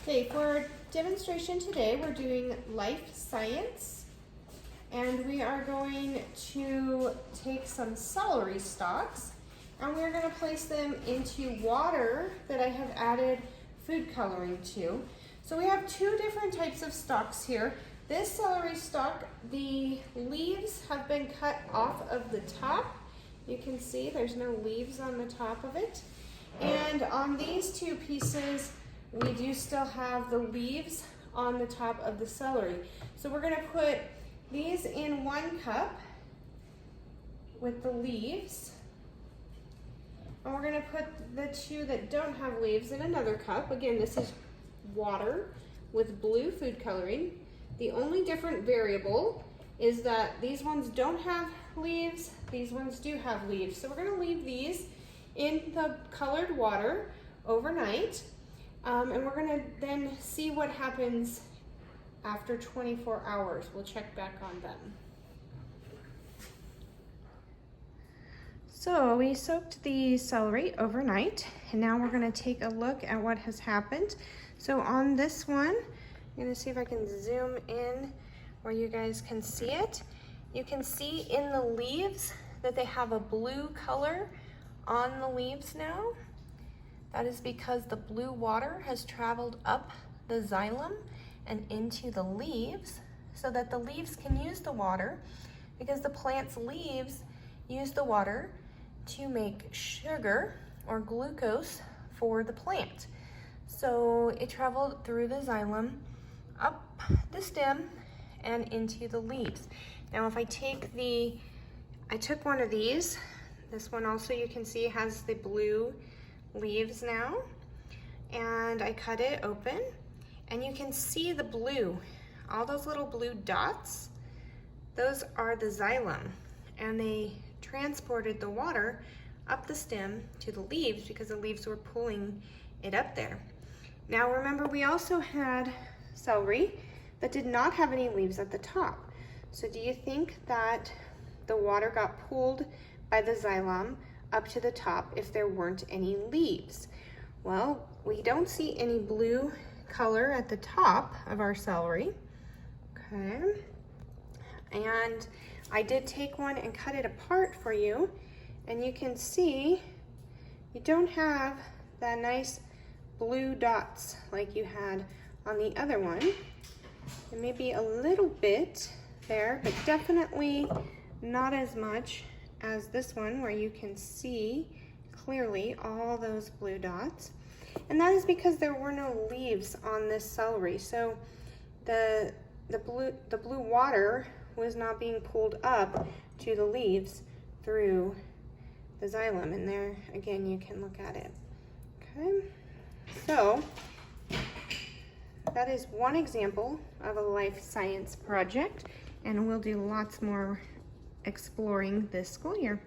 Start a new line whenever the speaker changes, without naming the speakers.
Okay, for our demonstration today, we're doing life science, and we are going to take some celery stalks, and we're going to place them into water that I have added food coloring to. So we have two different types of stalks here. This celery stalk, the leaves have been cut off of the top. You can see there's no leaves on the top of it. And on these two pieces, we do still have the leaves on the top of the celery. So we're going to put these in one cup with the leaves. And we're going to put the two that don't have leaves in another cup. Again, this is water with blue food coloring. The only different variable is that these ones don't have leaves, these ones do have leaves. So we're going to leave these in the colored water overnight. And we're gonna then see what happens after 24 hours. We'll check back on them. So we soaked the celery overnight, and now we're gonna take a look at what has happened. So on this one, I'm gonna see if I can zoom in where you guys can see it. You can see in the leaves that they have a blue color on the leaves now. That is because the blue water has traveled up the xylem and into the leaves so that the leaves can use the water, because the plant's leaves use the water to make sugar or glucose for the plant. So it traveled through the xylem, up the stem, and into the leaves. Now if I took one of these, this one also you can see has the blue leaves now, and I cut it open, and you can see the blue, all those little blue dots, those are the xylem, and they transported the water up the stem to the leaves because the leaves were pulling it up there. Now remember, we also had celery that did not have any leaves at the top. So do you think that the water got pulled by the xylem up to the top if there weren't any leaves? Well, we don't see any blue color at the top of our celery. Okay. And I did take one and cut it apart for you, and you can see you don't have that nice blue dots like you had on the other one. There may be a little bit there, but definitely not as much as this one, where you can see clearly all those blue dots. And that is because there were no leaves on this celery. So the blue water was not being pulled up to the leaves through the xylem. And there, again, you can look at it. Okay, so that is one example of a life science project, and we'll do lots more exploring this school year.